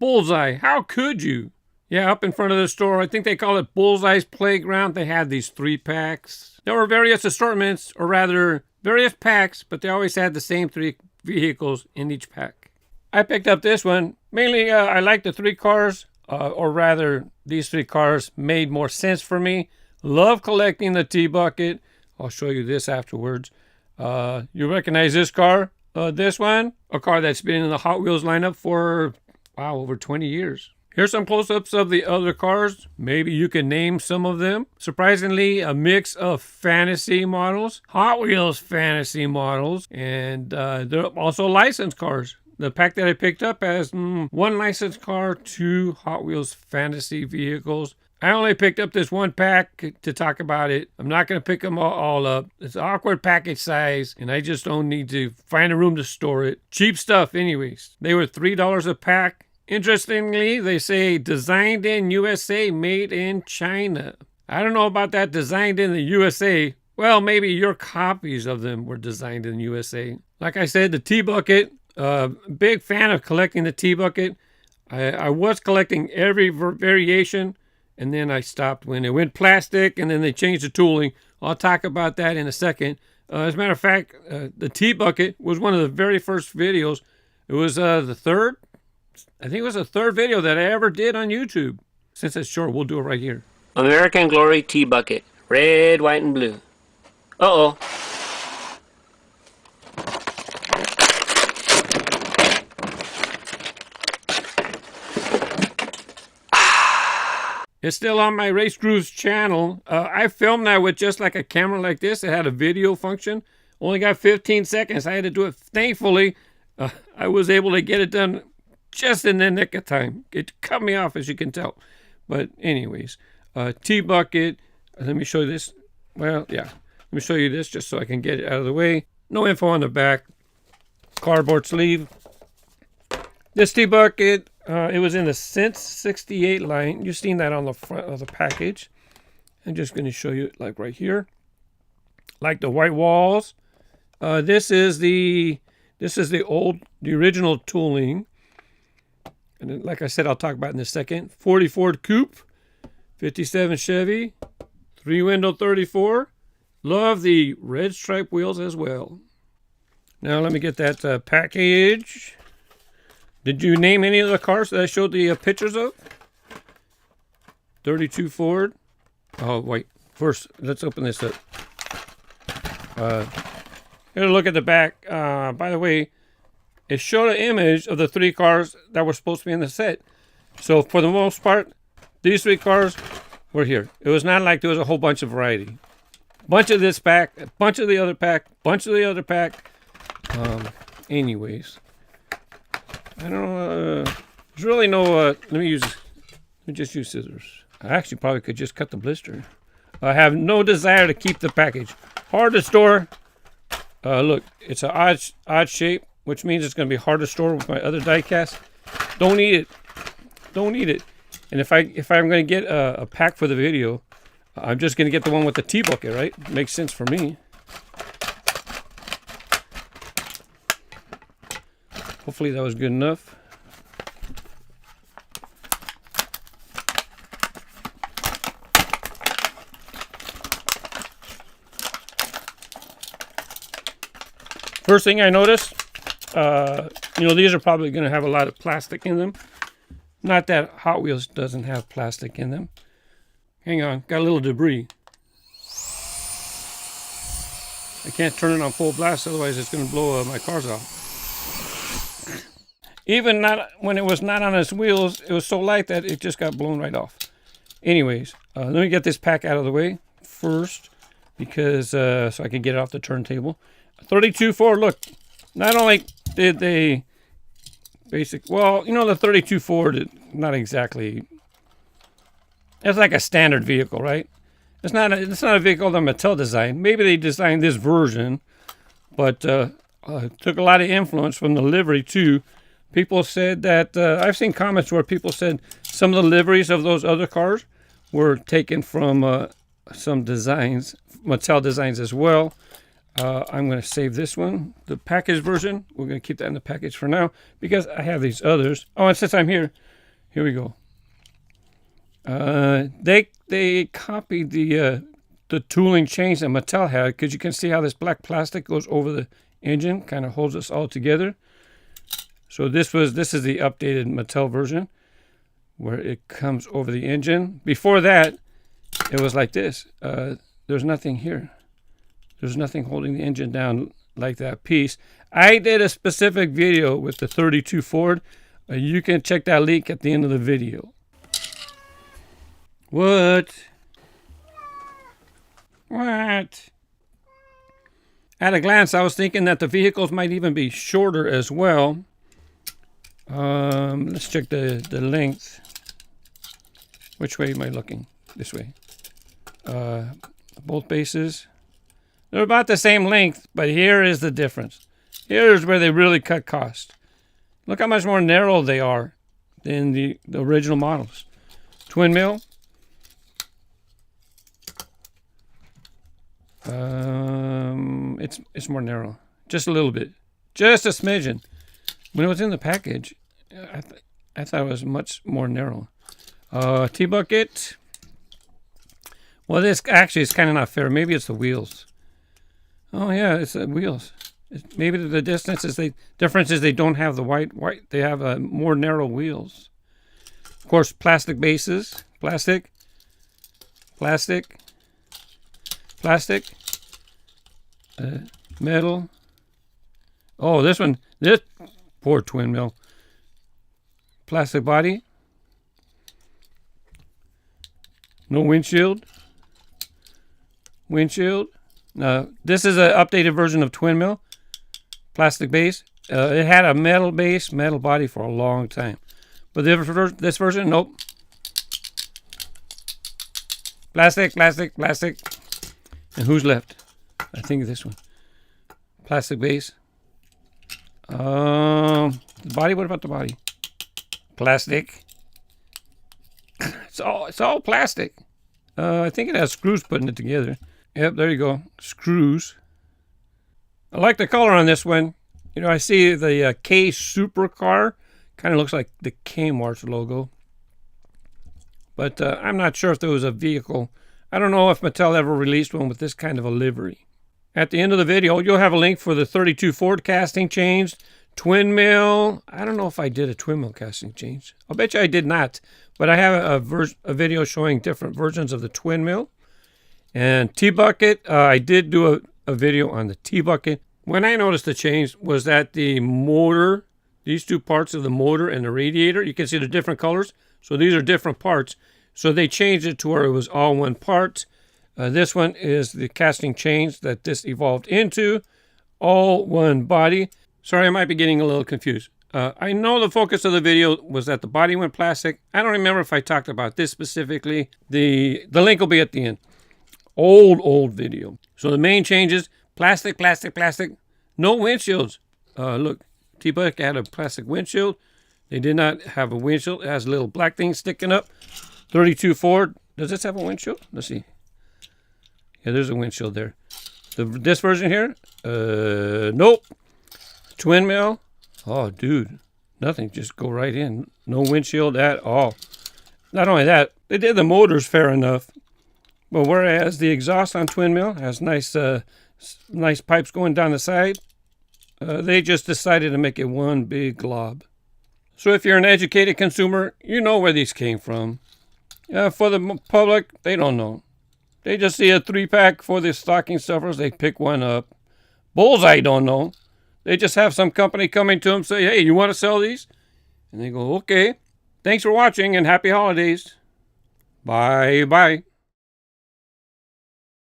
Bullseye. How could you? Yeah, up in front of the store, I think they call it Bullseye's Playground. They had these 3-packs. There were various assortments, or rather, various packs, but they always had the same 3 vehicles in each pack. I picked up this one. Mainly, I like the 3 cars, or rather, these 3 cars made more sense for me. Love collecting the T-Bucket. I'll show you this afterwards. You recognize this car? This one? A car that's been in the Hot Wheels lineup for, wow, over 20 years. Here's some close-ups of the other cars. Maybe you can name some of them. Surprisingly, a mix of fantasy models, Hot Wheels fantasy models, and they're also licensed cars. The pack that I picked up has 1 licensed car, 2 Hot Wheels fantasy vehicles. I only picked up this 1 pack to talk about it. I'm not going to pick them all up. It's an awkward package size, and I just don't need to find a room to store it. Cheap stuff anyways. They were $3 a pack. Interestingly, they say designed in USA, made in China. I don't know about that designed in the USA. Well, maybe your copies of them were designed in the USA. Like I said, the T-Bucket, big fan of collecting the T-Bucket. I was collecting every variation, and then I stopped when it went plastic, and then they changed the tooling. I'll talk about that in a second. As a matter of fact, the T-Bucket was one of the very first videos. It was I think it was the 3rd video that I ever did on YouTube. Since it's short, we'll do it right here. American Glory T-Bucket. Red, white, and blue. Uh-oh. It's still on my Race Grooves channel. I filmed that with just like a camera like this. It had a video function. Only got 15 seconds. I had to do it. Thankfully, I was able to get it done just in the nick of time. It cut me off, as you can tell. But anyways, T-Bucket. Let me show you this. Well, yeah. Let me show you this just so I can get it out of the way. No info on the back. Cardboard sleeve. This T-Bucket, it was in the Since 68 line. You've seen that on the front of the package. I'm just going to show you like right here. Like the white walls. This is the original tooling. And like I said, I'll talk about it in a second. 40 Ford Coupe, 57 Chevy, 3-window 34. Love the red stripe wheels as well. Now let me get that package. Did you name any of the cars that I showed the pictures of? 32 Ford. Oh, wait. First, let's open this up. Here's a look at the back. By the way, it showed an image of the 3 cars that were supposed to be in the set. So for the most part, these 3 cars were here. It was not like there was a whole bunch of variety. Bunch of this pack, a bunch of the other pack, bunch of the other pack. Anyways, I don't know. There's really no. Let me just use scissors. I actually probably could just cut the blister. I have no desire to keep the package. Hard to store. Look, it's an odd shape, which means it's going to be hard to store with my other diecast. Don't need it. Don't need it. And if I'm going to get a pack for the video, I'm just going to get the one with the T-Bucket, right? Makes sense for me. Hopefully that was good enough. First thing I noticed, these are probably going to have a lot of plastic in them. Not that Hot Wheels doesn't have plastic in them. Hang on, got a little debris. I can't turn it on full blast, otherwise it's going to blow my cars off. Even not when it was not on its wheels, it was so light that it just got blown right off. Anyways, let me get this pack out of the way first, because so I can get it off the turntable. 32 Ford, look, not only did they the 32 Ford, not exactly, it's like a standard vehicle, right? It's not a vehicle that Mattel designed. Maybe they designed this version, but took a lot of influence from the livery too. People said that, I've seen comments where people said some of the liveries of those other cars were taken from some designs, Mattel designs as well. I'm going to save this one, the package version. We're going to keep that in the package for now because I have these others. Oh, and since I'm here, Here we go. They copied the tooling chains that Mattel had, because you can see how this black plastic goes over the engine, kind of holds us all together. So this is the updated Mattel version, where it comes over the engine. Before that, it was like this. There's nothing here. There's nothing holding the engine down like that piece. I did a specific video with the 32 Ford. You can check that link at the end of the video. What? What? At a glance, I was thinking that the vehicles might even be shorter as well. Let's check the length. Which way am I looking? This way. Both bases. They're about the same length, but here is the difference. Here's where they really cut cost. Look how much more narrow they are than the original models. Twin mill. It's more narrow. Just a little bit. Just a smidgen. When it was in the package, I thought it was much more narrow. T-bucket. Well, this actually is kind of not fair. Maybe it's the wheels. Oh yeah, it's the wheels. Maybe the difference is they don't have the white. They have more narrow wheels. Of course, plastic bases. Plastic. Metal. Oh, this poor twin mill. Plastic body. No windshield. This is an updated version of twin mill. Plastic base. It had a metal base, metal body for a long time. But this version, nope. Plastic. And who's left? I think this one. Plastic base. The body, what about the body? Plastic. It's all plastic. I think it has screws putting it together. Yep, there you go. Screws. I like the color on this one. You know, I see the K Supercar. Kind of looks like the Kmart logo. But I'm not sure if there was a vehicle. I don't know if Mattel ever released one with this kind of a livery. At the end of the video, you'll have a link for the 32 Ford casting change. Twin mill. I don't know if I did a twin mill casting change. I'll bet you I did not. But I have a video showing different versions of the twin mill. And T-bucket, I did do a video on the T-bucket. When I noticed the change was that the motor, these two parts of the motor and the radiator, you can see the different colors. So these are different parts. So they changed it to where it was all one part. This one is the casting change that this evolved into. All one body. Sorry, I might be getting a little confused. I know the focus of the video was that the body went plastic. I don't remember if I talked about this specifically. The link will be at the end. Old video. So the main changes, plastic. No windshields. Look, T-bucket had a plastic windshield. They did not have a windshield. It has a little black thing sticking up. 32 Ford. Does this have a windshield? Let's see. Yeah, there's a windshield there. This version here? Nope. Twin mill. Oh, dude. Nothing. Just go right in. No windshield at all. Not only that, they did the motors fair enough. But whereas the exhaust on twin mill has nice pipes going down the side, they just decided to make it one big glob. So if you're an educated consumer, you know where these came from. For the public, they don't know. They just see a 3-pack for the stocking stuffers. They pick one up. Bullseye don't know. They just have some company coming to them say, hey, you want to sell these? And they go, okay. Thanks for watching and happy holidays. Bye.